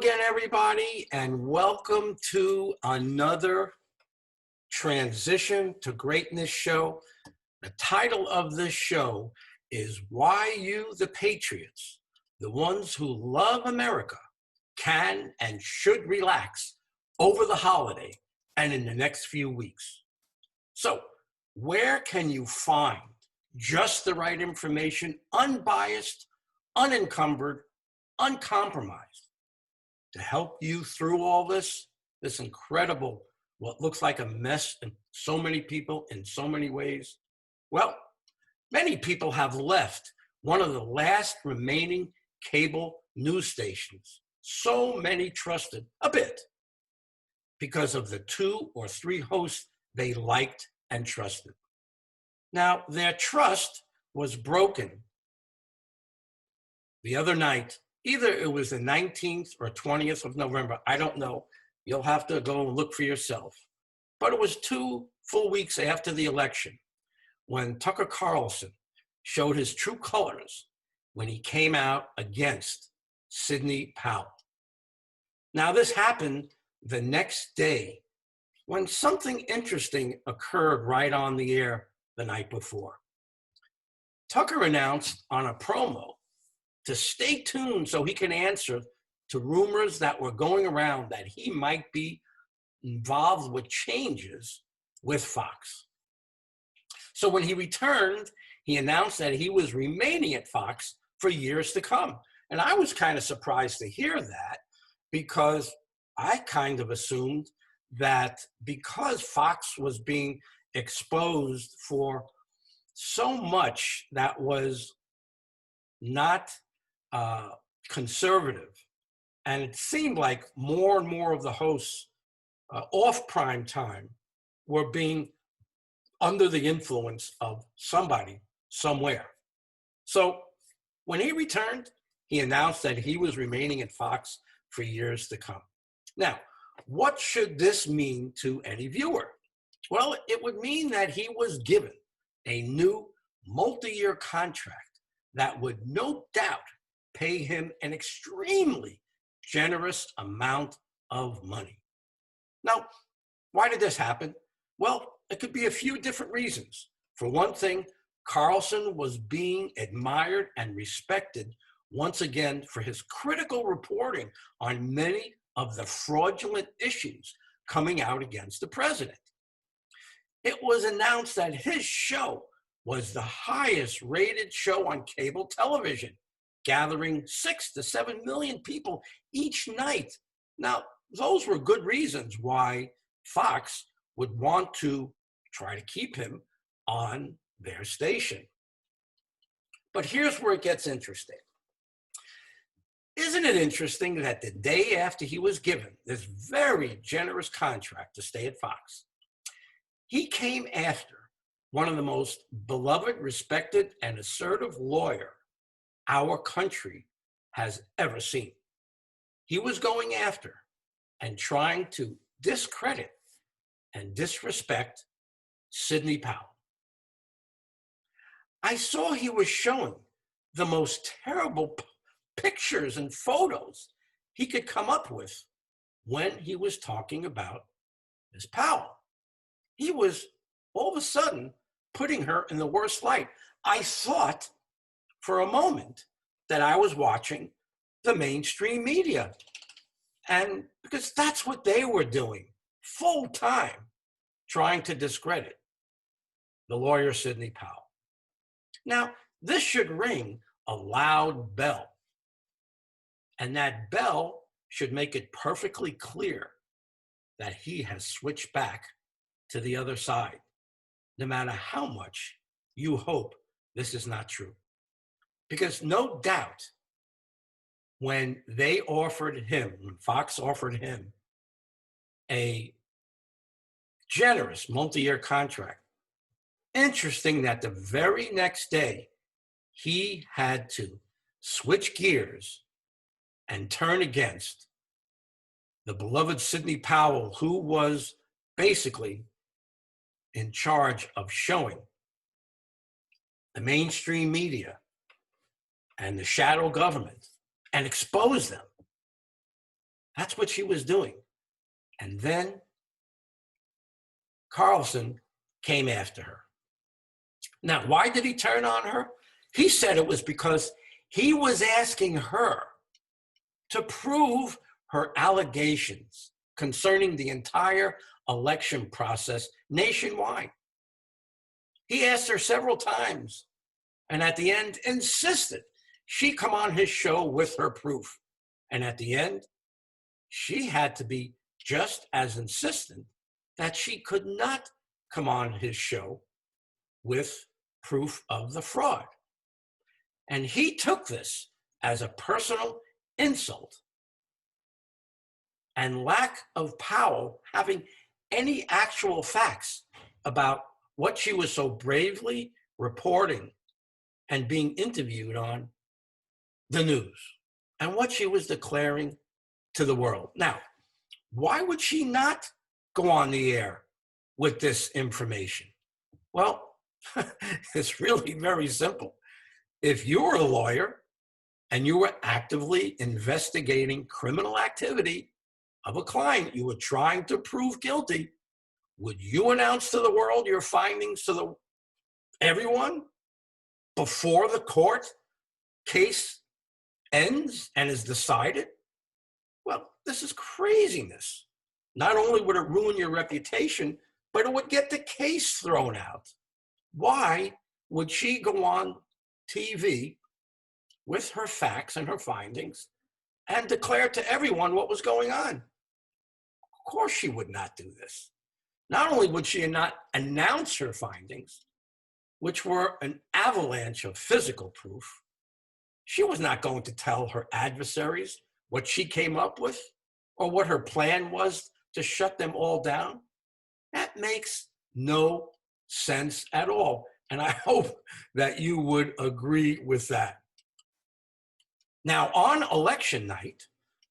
again, everybody, and welcome to another Transition to Greatness show. The title of this show is Why You, the Patriots, the ones who love America, can and should relax over the holiday and in the next few weeks. So, where can you find just the right information, unbiased, unencumbered, uncompromised, to help you through all this incredible, what looks like a mess in so many people in so many ways? Well, many people have left one of the last remaining cable news stations so many trusted a bit because of the 2 or 3 hosts they liked and trusted. Now, their trust was broken the other night. Either it was the 19th or 20th of November. I don't know. You'll have to go and look for yourself. But it was 2 full weeks after the election when Tucker Carlson showed his true colors when he came out against Sidney Powell. Now, this happened the next day when something interesting occurred right on the air the night before. Tucker announced on a promo to stay tuned so he can answer to rumors that were going around that he might be involved with changes with Fox. So when he returned, he announced that he was remaining at Fox for years to come. And I was kind of surprised to hear that, because I kind of assumed that because Fox was being exposed for so much that was not conservative, and it seemed like more and more of the hosts off prime time were being under the influence of somebody somewhere. So when he returned, he announced that he was remaining at Fox for years to come. Now, what should this mean to any viewer? Well, it would mean that he was given a new multi-year contract that would no doubt pay him an extremely generous amount of money. Now, why did this happen? Well, it could be a few different reasons. For one thing, Carlson was being admired and respected once again for his critical reporting on many of the fraudulent issues coming out against the president. It was announced that his show was the highest rated show on cable television, gathering 6 to 7 million people each night. Now, those were good reasons why Fox would want to try to keep him on their station. But here's where it gets interesting. Isn't it interesting that the day after he was given this very generous contract to stay at Fox, he came after one of the most beloved, respected, and assertive lawyer our country has ever seen? He was going after and trying to discredit and disrespect Sidney Powell. I saw he was showing the most terrible pictures and photos he could come up with when he was talking about Ms. Powell. He was all of a sudden putting her in the worst light. I thought for a moment that I was watching the mainstream media, and because that's what they were doing full time, trying to discredit the lawyer Sidney Powell. Now, this should ring a loud bell, and that bell should make it perfectly clear that he has switched back to the other side, no matter how much you hope this is not true. Because no doubt, when Fox offered him a generous multi-year contract, interesting that the very next day he had to switch gears and turn against the beloved Sidney Powell, who was basically in charge of showing the mainstream media and the shadow government and expose them That's what she was doing. And then Carlson came after her. Now, why did he turn on her? He said it was because he was asking her to prove her allegations concerning the entire election process nationwide. He asked her several times, and at the end insisted she come on his show with her proof. And at the end, she had to be just as insistent that she could not come on his show with proof of the fraud. And he took this as a personal insult and lack of Powell having any actual facts about what she was so bravely reporting and being interviewed on the news and what she was declaring to the world. Now, why would she not go on the air with this information? Well, it's really very simple. If you were a lawyer and you were actively investigating criminal activity of a client you were trying to prove guilty, would you announce to the world your findings to everyone before the court case ends and is decided? Well, this is craziness. Not only would it ruin your reputation, but it would get the case thrown out. Why would she go on TV with her facts and her findings and declare to everyone what was going on? Of course she would not do this. Not only would she not announce her findings, which were an avalanche of physical proof, she was not going to tell her adversaries what she came up with or what her plan was to shut them all down. That makes no sense at all. And I hope that you would agree with that. Now, on election night,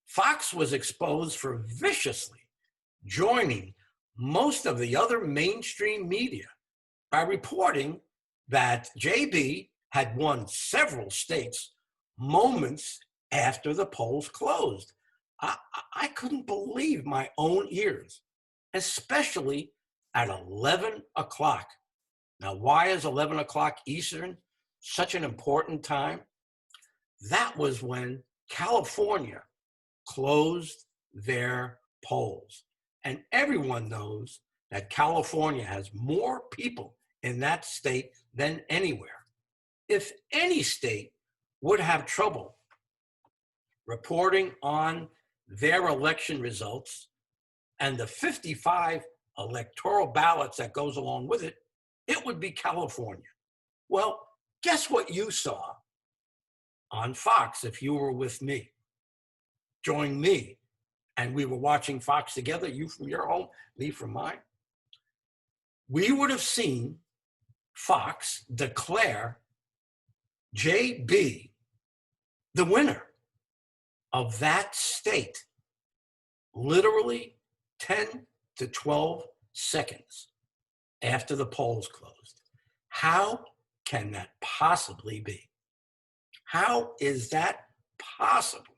Fox was exposed for viciously joining most of the other mainstream media by reporting that JB had won several states moments after the polls closed. I couldn't believe my own ears, especially at 11 o'clock. Now, why is 11 o'clock Eastern such an important time? That was when California closed their polls. And everyone knows that California has more people in that state than anywhere. If any state would have trouble reporting on their election results and the 55 electoral ballots that goes along with it, it would be California. Well, guess what you saw on Fox if you were with me? Join me, and we were watching Fox together, you from your home, me from mine. We would have seen Fox declare JB the winner of that state, literally 10 to 12 seconds after the polls closed. How can that possibly be? How is that possible?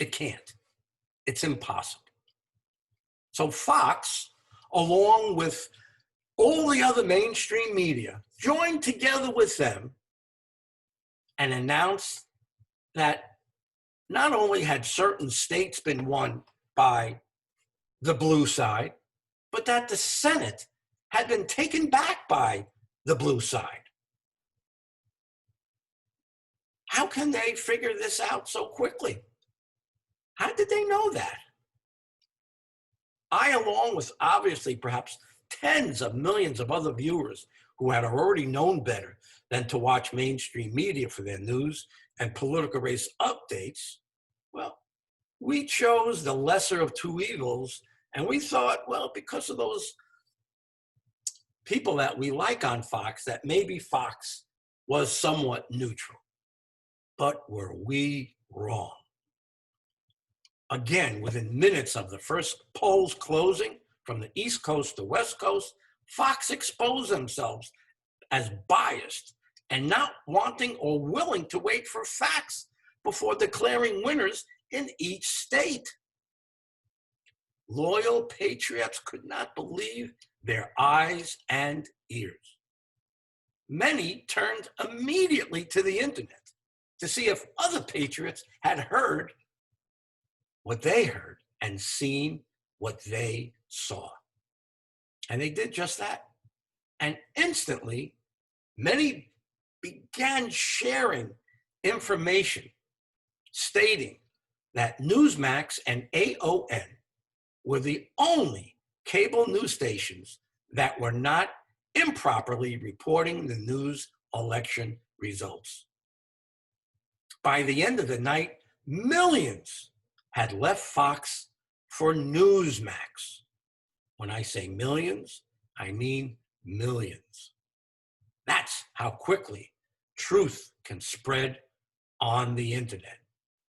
It can't. It's impossible. So Fox, along with all the other mainstream media, joined together with them and announced that not only had certain states been won by the blue side, but that the Senate had been taken back by the blue side. How can they figure this out so quickly? How did they know that? I, along with obviously perhaps tens of millions of other viewers who had already known better than to watch mainstream media for their news and political race updates, well, we chose the lesser of two evils, and we thought, well, because of those people that we like on Fox, that maybe Fox was somewhat neutral. But were we wrong? Again, within minutes of the first polls closing from the East Coast to West Coast, Fox exposed themselves as biased and not wanting or willing to wait for facts before declaring winners in each state. Loyal patriots could not believe their eyes and ears. Many turned immediately to the internet to see if other patriots had heard what they heard and seen what they saw. And they did just that. And instantly, many began sharing information stating that Newsmax and AON were the only cable news stations that were not improperly reporting the news election results. By the end of the night, millions had left Fox for Newsmax. When I say millions, I mean millions. That's how quickly truth can spread on the internet.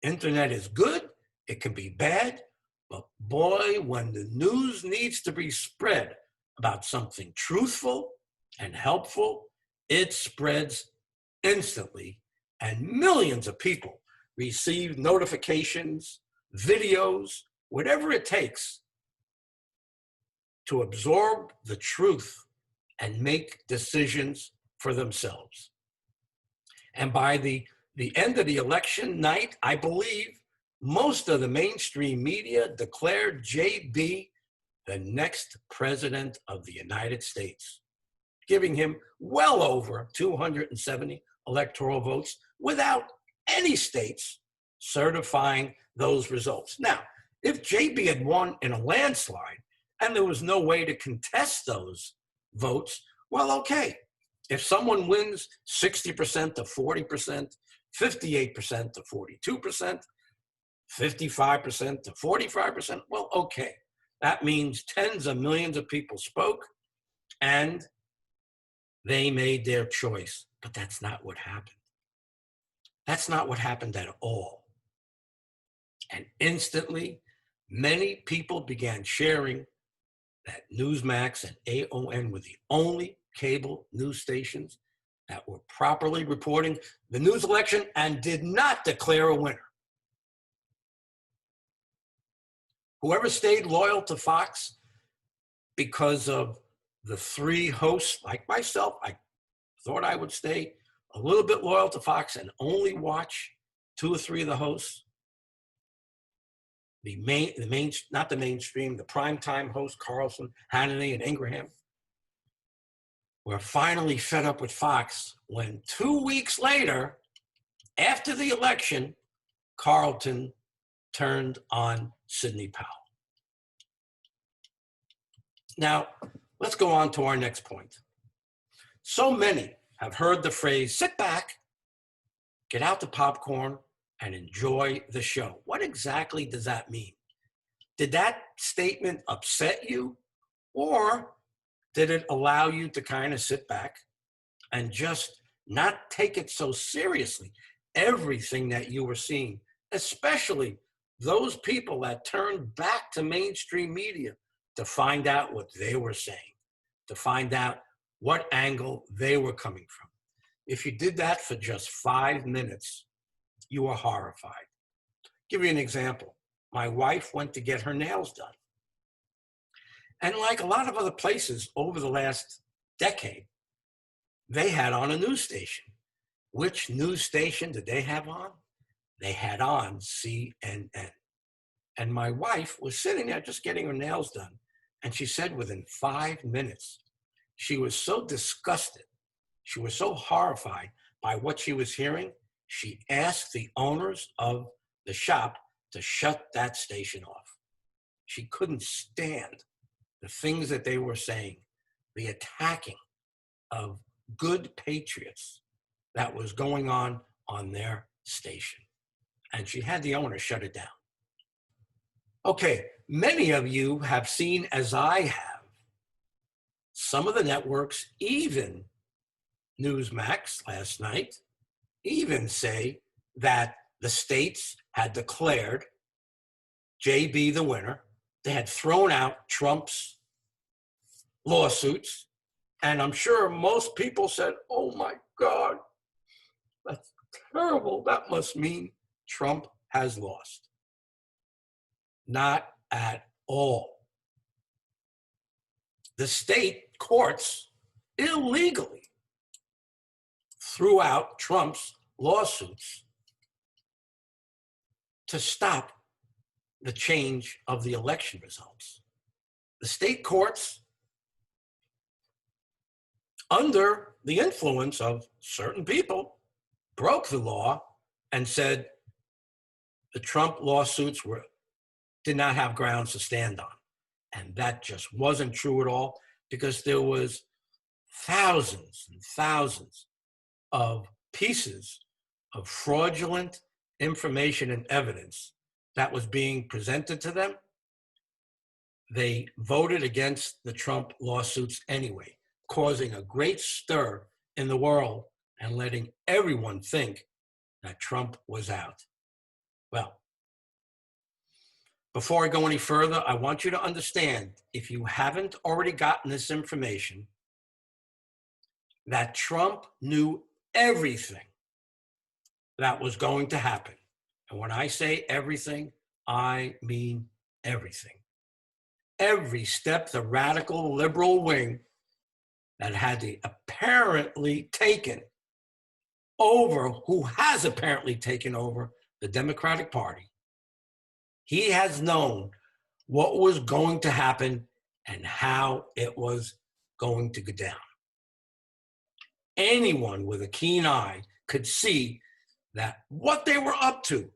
Internet is good, it can be bad, but boy, when the news needs to be spread about something truthful and helpful, it spreads instantly, and millions of people receive notifications, videos, whatever it takes to absorb the truth and make decisions for themselves. And by the end of the election night, I believe most of the mainstream media declared JB the next president of the United States, giving him well over 270 electoral votes without any states certifying those results. Now, if JB had won in a landslide and there was no way to contest those votes, well, okay. If someone wins 60% to 40%, 58% to 42%, 55% to 45%, well, okay. That means tens of millions of people spoke and they made their choice. But that's not what happened. That's not what happened at all. And instantly, many people began sharing that Newsmax and AON were the only cable news stations that were properly reporting the news election and did not declare a winner. Whoever stayed loyal to Fox because of the three hosts, like myself, I thought I would stay a little bit loyal to Fox and only watch two or three of the hosts. Not the mainstream, the primetime hosts, Carlson, Hannity, and Ingraham, were finally fed up with Fox when 2 weeks later, after the election, Carlton turned on Sidney Powell. Now, let's go on to our next point. So many have heard the phrase, sit back, get out the popcorn, and enjoy the show. What exactly does that mean? Did that statement upset you, or did it allow you to kind of sit back and just not take it so seriously, everything that you were seeing, especially those people that turned back to mainstream media to find out what they were saying, to find out what angle they were coming from? If you did that for just 5 minutes, you were horrified. Give you an example. My wife went to get her nails done. And like a lot of other places over the last decade, they had on a news station. Which news station did they have on? They had on CNN. And my wife was sitting there just getting her nails done. And she said within 5 minutes, she was so disgusted, she was so horrified by what she was hearing, she asked the owners of the shop to shut that station off. She couldn't stand the things that they were saying, the attacking of good patriots that was going on their station. And she had the owner shut it down. Okay, many of you have seen, as I have, some of the networks, even Newsmax last night, even say that the states had declared JB the winner. They had thrown out Trump's lawsuits. And I'm sure most people said, oh my God, that's terrible. That must mean Trump has lost. Not at all. The state courts illegally threw out Trump's lawsuits to stop the change of the election results. The state courts, under the influence of certain people, broke the law and said the Trump lawsuits did not have grounds to stand on. And that just wasn't true at all, because there was thousands and thousands of pieces of fraudulent information and evidence that was being presented to them. They voted against the Trump lawsuits anyway, causing a great stir in the world and letting everyone think that Trump was out. Well, before I go any further, I want you to understand, if you haven't already gotten this information, that Trump knew everything that was going to happen. And when I say everything, I mean everything. Every step the radical liberal wing that had apparently taken over, who has apparently taken over the Democratic Party, he has known what was going to happen and how it was going to go down. Anyone with a keen eye could see that what they were up to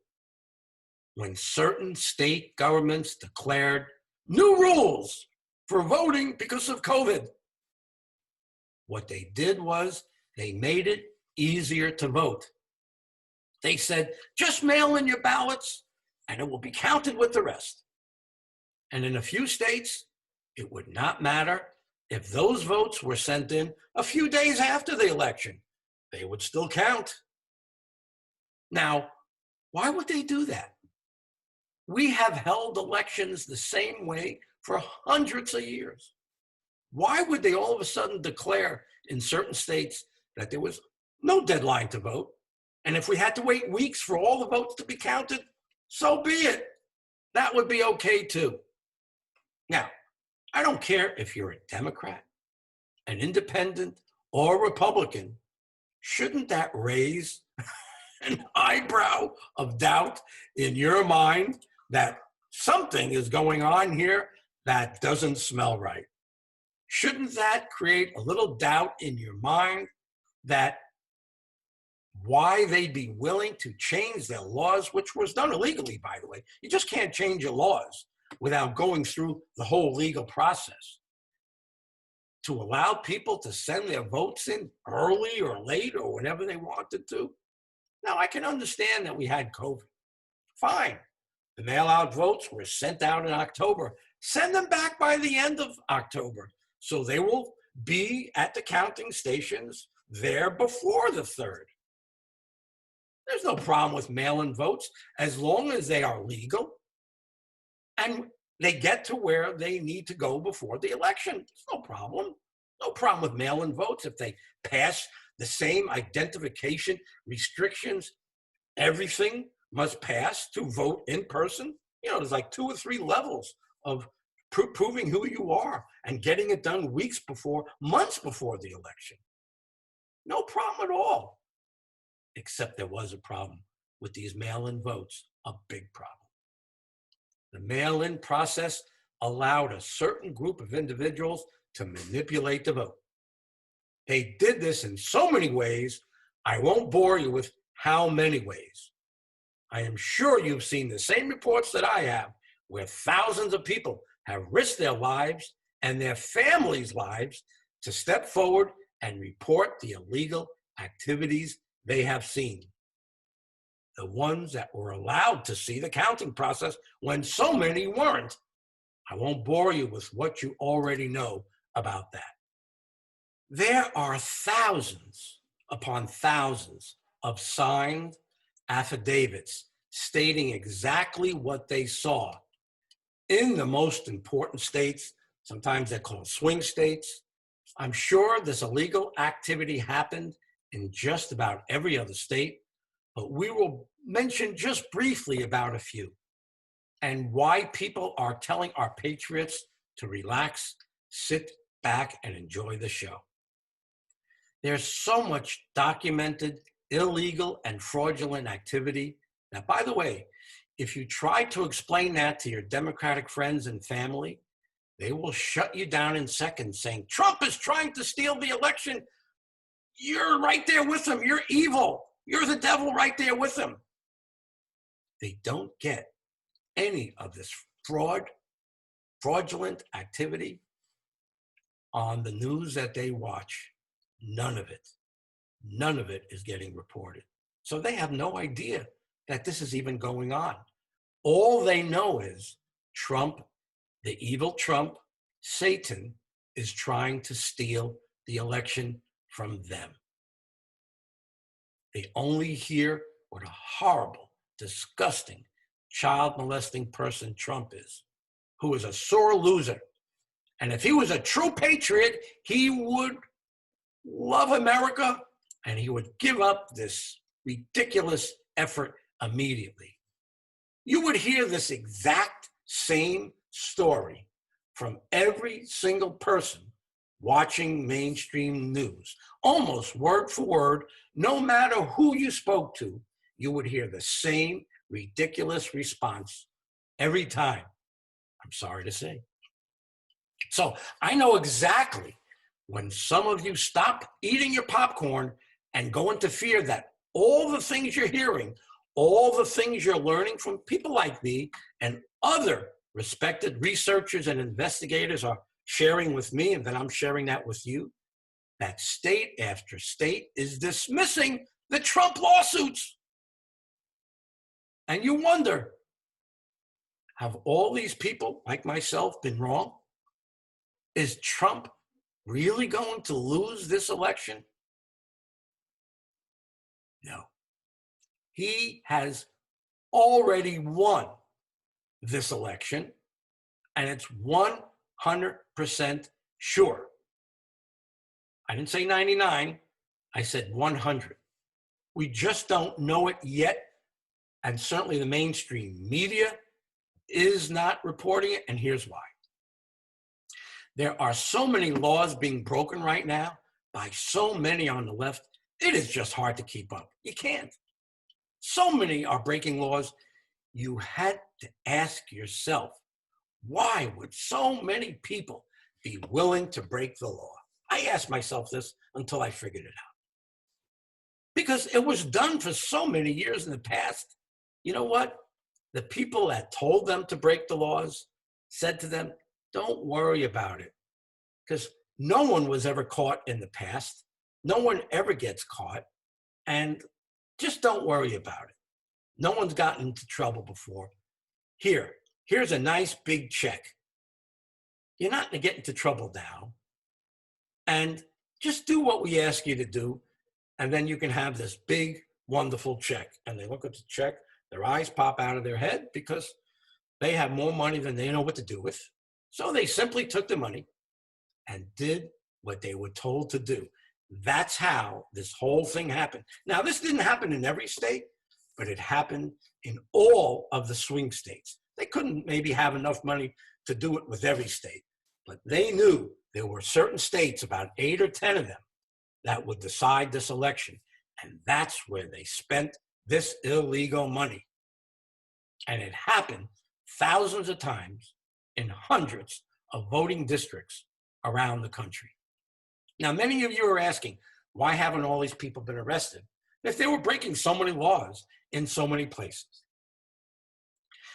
when certain state governments declared new rules for voting because of COVID. What they did was they made it easier to vote. They said, just mail in your ballots and it will be counted with the rest. And in a few states, it would not matter if those votes were sent in a few days after the election. They would still count. Now, why would they do that? We have held elections the same way for hundreds of years. Why would they all of a sudden declare in certain states that there was no deadline to vote? And if we had to wait weeks for all the votes to be counted, so be it. That would be okay too. Now, I don't care if you're a Democrat, an independent, or a Republican. Shouldn't that raise an eyebrow of doubt in your mind that something is going on here that doesn't smell right? Shouldn't that create a little doubt in your mind that why they'd be willing to change their laws, which was done illegally, by the way? You just can't change your laws without going through the whole legal process. To allow people to send their votes in early or late or whenever they wanted to. Now, I can understand that we had COVID. Fine. The mail-out votes were sent out in October. Send them back by the end of October, so they will be at the counting stations there before the 3rd. There's no problem with mail-in votes as long as they are legal and they get to where they need to go before the election. There's no problem. No problem with mail-in votes if they pass the same identification restrictions. Everything must pass to vote in person. You know, there's like 2 or 3 levels of proving who you are and getting it done weeks before, months before the election. No problem at all. Except there was a problem with these mail-in votes, a big problem. The mail-in process allowed a certain group of individuals to manipulate the vote. They did this in so many ways, I won't bore you with how many ways. I am sure you've seen the same reports that I have, where thousands of people have risked their lives and their families' lives to step forward and report the illegal activities they have seen. The ones that were allowed to see the counting process when so many weren't. I won't bore you with what you already know about that. There are thousands upon thousands of signed affidavits stating exactly what they saw in the most important states. Sometimes they're called swing states. I'm sure this illegal activity happened in just about every other state, but we will mention just briefly about a few. and why people are telling our patriots to relax, sit back, and enjoy the show. There's so much documented illegal and fraudulent activity that, by the way, if you try to explain that to your Democratic friends and family, they will shut you down in seconds saying, Trump is trying to steal the election. You're right there with him. You're evil. You're the devil right there with him. They don't get any of this fraudulent activity on the news that they watch. None of it. None of it is getting reported. So they have no idea that this is even going on. All they know is Trump, the evil Trump, Satan, is trying to steal the election from them. They only hear what a horrible, disgusting, child molesting person Trump is, who is a sore loser. And if he was a true patriot, he would love America and he would give up this ridiculous effort immediately. You would hear this exact same story from every single person watching mainstream news, almost word for word. No matter who you spoke to, you would hear the same ridiculous response every time. I'm sorry to say. So I know exactly when some of you stop eating your popcorn and go into fear that all the things you're hearing, all the things you're learning from people like me and other respected researchers and investigators are sharing with me, and then I'm sharing that with you, that state after state is dismissing the Trump lawsuits. And you wonder, have all these people like myself been wrong? Is Trump really going to lose this election? No. He has already won this election, and it's 100% sure. I didn't say 99, I said 100. We just don't know it yet, and certainly the mainstream media is not reporting it, and here's why. There are so many laws being broken right now by so many on the left, it is just hard to keep up. You can't. So many are breaking laws. You had to ask yourself, why would so many people be willing to break the law? I asked myself this until I figured it out. Because it was done for so many years in the past. You know what? The people that told them to break the laws said to them, don't worry about it. Because no one was ever caught in the past. No one ever gets caught. And just don't worry about it. No one's gotten into trouble before. Here's a nice big check. You're not going to get into trouble now. And just do what we ask you to do. And then you can have this big, wonderful check. And they look at the check, their eyes pop out of their head because they have more money than they know what to do with. So they simply took the money and did what they were told to do. That's how this whole thing happened. Now, this didn't happen in every state, but it happened in all of the swing states. They couldn't maybe have enough money to do it with every state, but they knew there were certain states, about 8 or 10 of them, that would decide this election. And that's where they spent this illegal money. And it happened thousands of times in hundreds of voting districts around the country. Now, many of you are asking, why haven't all these people been arrested if they were breaking so many laws in so many places?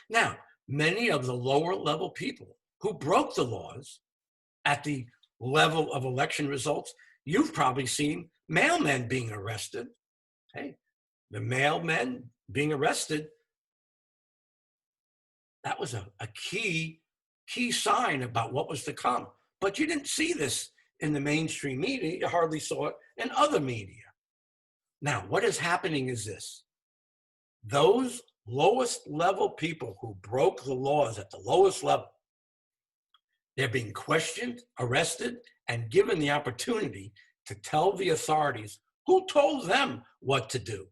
Now, many of the lower level people who broke the laws at the level of election results, you've probably seen mailmen being arrested. Hey, the mailmen being arrested, that was a key sign about what was to come. But you didn't see this in the mainstream media. You hardly saw it in other media. Now, what is happening is this. Those lowest level people who broke the laws at the lowest level, they're being questioned, arrested, and given the opportunity to tell the authorities who told them what to do.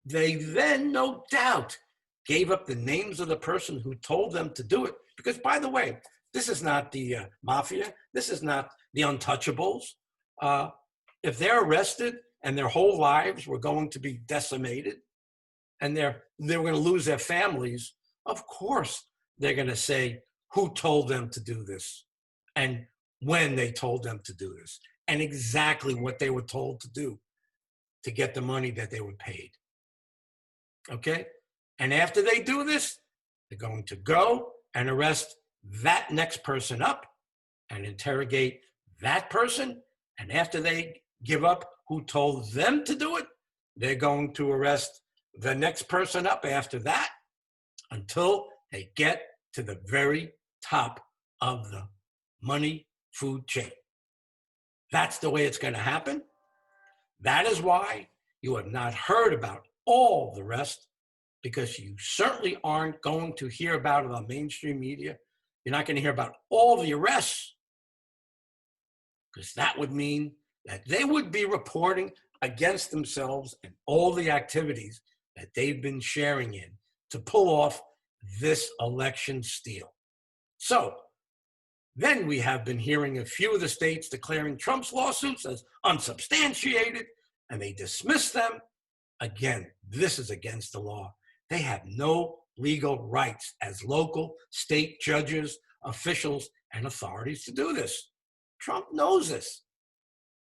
They then, no doubt, gave up the names of the person who told them to do it. Because, by the way, this is not the mafia. This is not the untouchables. If they're arrested and their whole lives were going to be decimated and they were going to lose their families, of course they're going to say who told them to do this and when they told them to do this and exactly what they were told to do to get the money that they were paid. Okay? And after they do this, they're going to go and arrest that next person up and interrogate that person. And after they give up who told them to do it, they're going to arrest the next person up after that until they get to the very top of the money food chain. That's the way it's going to happen. That is why you have not heard about all the rest, because you certainly aren't going to hear about it on mainstream media. You're not going to hear about all the arrests, because that would mean that they would be reporting against themselves and all the activities that they've been sharing in to pull off this election steal. So then we have been hearing a few of the states declaring Trump's lawsuits as unsubstantiated, and they dismiss them. Again, this is against the law. They have no legal rights as local, state judges, officials, and authorities to do this. Trump knows this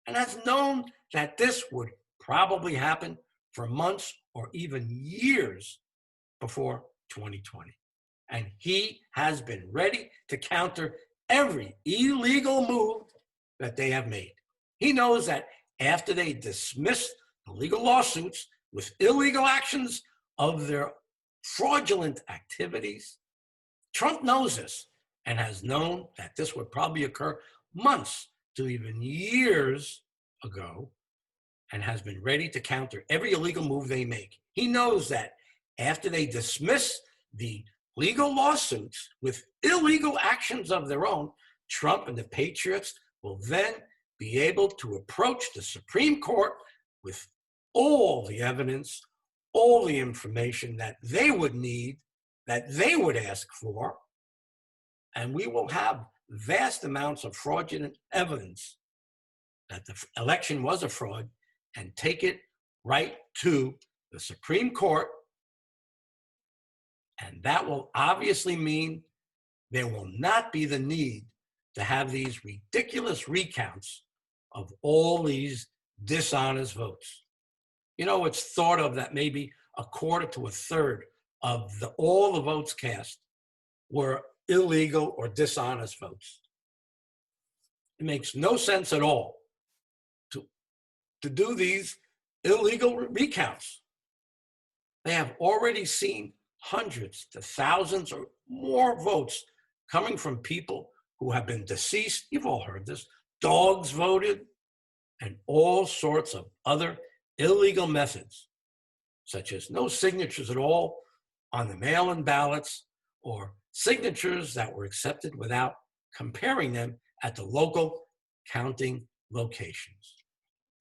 and has known that this would probably happen for months or even years before 2020. And he has been ready to counter every illegal move that they have made. He knows that after they dismiss the legal lawsuits with illegal actions of their fraudulent activities, Trump knows this and has known that this would probably occur months to even years ago, and has been ready to counter every illegal move they make. He knows that after they dismiss the legal lawsuits with illegal actions of their own, Trump and the Patriots will then be able to approach the Supreme Court with all the evidence, all the information that they would need, that they would ask for, and we will have vast amounts of fraudulent evidence that the election was a fraud and take it right to the Supreme Court. And that will obviously mean there will not be the need to have these ridiculous recounts of all these dishonest votes. You know, it's thought of that maybe a quarter to a third of all the votes cast were illegal or dishonest votes. It makes no sense at all to do these illegal recounts. They have already seen hundreds to thousands or more votes coming from people who have been deceased. You've all heard this. Dogs voted, and all sorts of other illegal methods, such as no signatures at all on the mail-in ballots, or signatures that were accepted without comparing them at the local counting locations.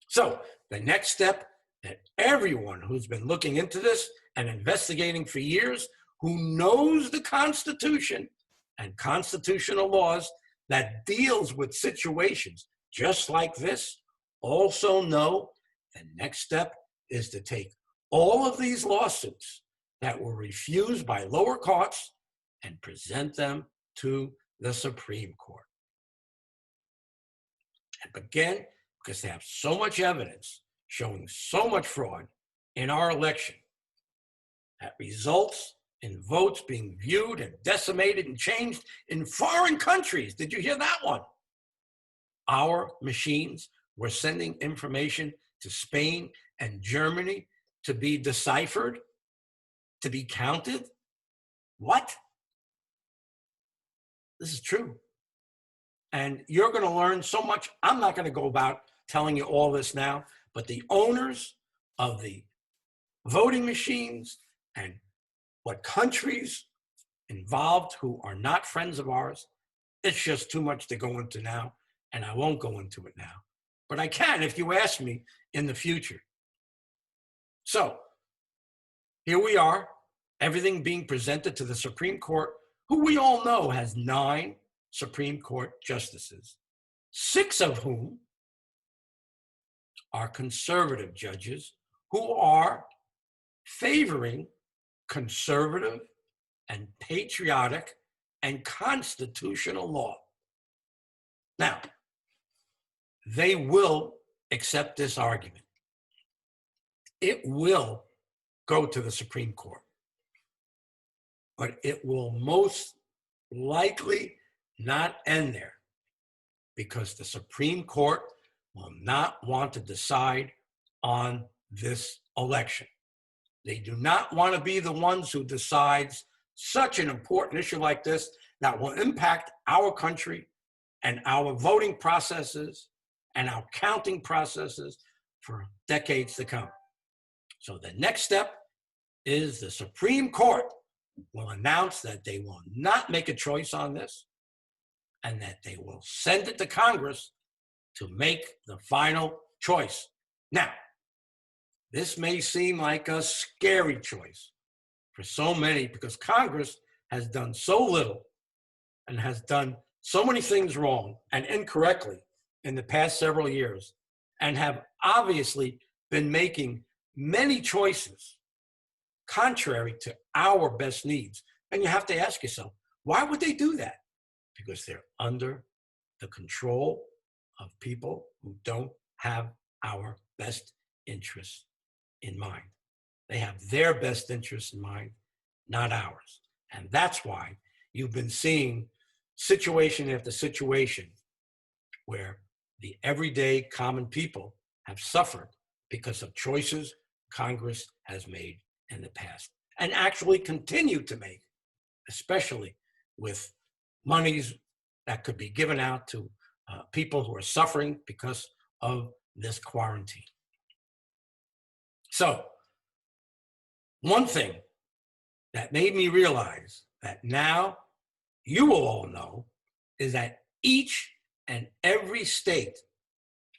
So the next step that everyone who's been looking into this and investigating for years, who knows the Constitution and constitutional laws that deals with situations just like this, also know the next step is to take all of these lawsuits that were refused by lower courts and present them to the Supreme Court. And again, because they have so much evidence showing so much fraud in our election that results in votes being viewed and decimated and changed in foreign countries. Did you hear that one? Our machines were sending information to Spain and Germany to be deciphered, to be counted. What? This is true. And you're going to learn so much. I'm not going to go about telling you all this now, but the owners of the voting machines and what countries involved who are not friends of ours, it's just too much to go into now, and I won't go into it now. But I can if you ask me in the future. So here we are. everything being presented to the Supreme Court, who we all know has 9 Supreme Court justices, 6 of whom are conservative judges who are favoring conservative and patriotic and constitutional law. Now, they will accept this argument. It will go to the Supreme Court, but it will most likely not end there, because the Supreme Court will not want to decide on this election. They do not want to be the ones who decides such an important issue like this that will impact our country and our voting processes and our counting processes for decades to come. So the next step is the Supreme Court will announce that they will not make a choice on this and that they will send it to Congress to make the final choice. Now, this may seem like a scary choice for so many because Congress has done so little and has done so many things wrong and incorrectly in the past several years, and have obviously been making many choices contrary to our best needs. And you have to ask yourself, why would they do that? Because they're under the control of people who don't have our best interests in mind. They have their best interests in mind, not ours. And that's why you've been seeing situation after situation where the everyday common people have suffered because of choices Congress has made in the past and actually continue to make, especially with monies that could be given out to people who are suffering because of this quarantine. So, one thing that made me realize that now you will all know is that each and every state,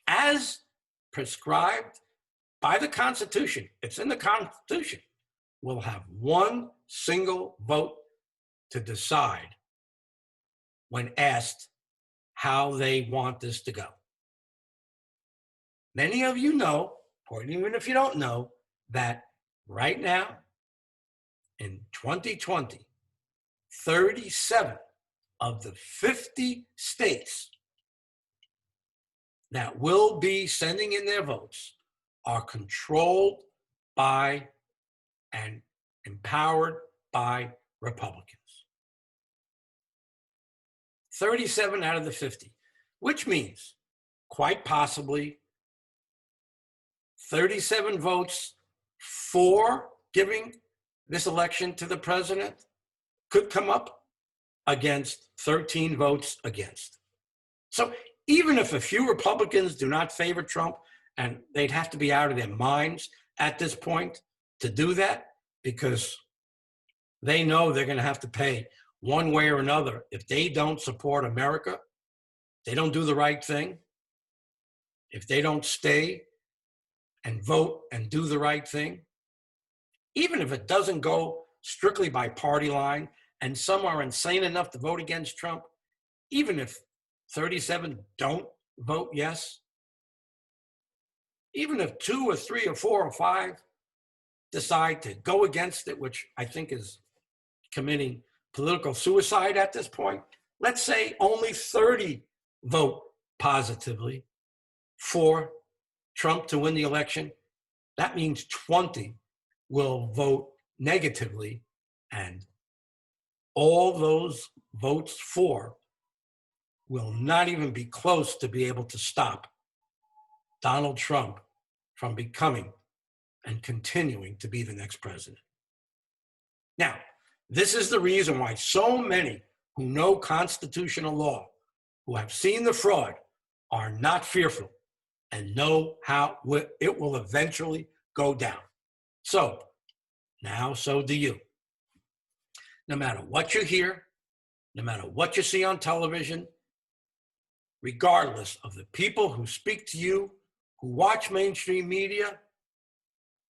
as prescribed by the Constitution, it's in the Constitution, will have one single vote to decide when asked how they want this to go. Many of you know, or even if you don't know, that right now in 2020, 37 of the 50 states that will be sending in their votes are controlled by and empowered by Republicans. 37 out of the 50, which means quite possibly 37 votes for giving this election to the president could come up against 13 votes against. So even if a few Republicans do not favor Trump, and they'd have to be out of their minds at this point to do that, because they know they're going to have to pay one way or another if they don't support America, they don't do the right thing, if they don't stay and vote and do the right thing, even if it doesn't go strictly by party line and some are insane enough to vote against Trump, even if 37 don't vote yes, even if 2 or 3 or 4 or 5 decide to go against it, which I think is committing political suicide at this point, let's say only 30 vote positively for Trump to win the election, that means 20 will vote negatively, and all those votes for will not even be close to be able to stop Donald Trump from becoming and continuing to be the next president. Now, this is the reason why so many who know constitutional law, who have seen the fraud, are not fearful and know how it will eventually go down. So, now so do you. No matter what you hear, no matter what you see on television, regardless of the people who speak to you, who watch mainstream media,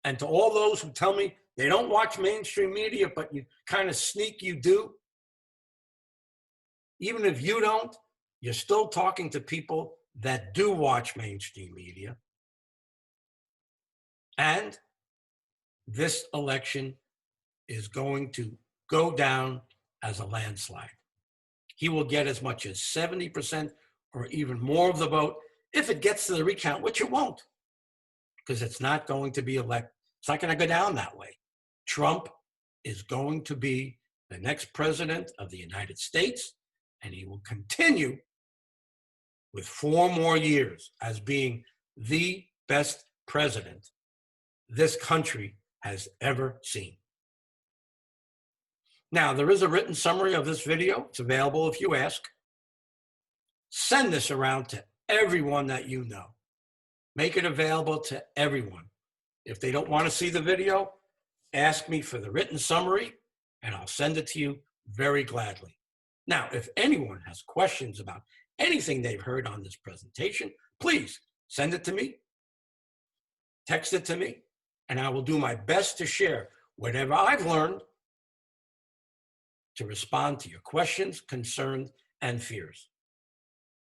and to all those who tell me they don't watch mainstream media, but you kind of sneak you do. Even if you don't, you're still talking to people that do watch mainstream media. And this election is going to go down as a landslide. He will get as much as 70% or even more of the vote if it gets to the recount, which it won't, because it's not going to be elected. It's not going to go down that way. Trump is going to be the next president of the United States, and he will continue with 4 more years as being the best president this country has ever seen. Now, there is a written summary of this video. It's available if you ask. Send this around to everyone that you know. Make it available to everyone. If they don't want to see the video, ask me for the written summary, and I'll send it to you very gladly. Now, if anyone has questions about anything they've heard on this presentation, please send it to me, text it to me, and I will do my best to share whatever I've learned to respond to your questions, concerns, and fears.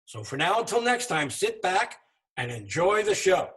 So for now, until next time, sit back and enjoy the show.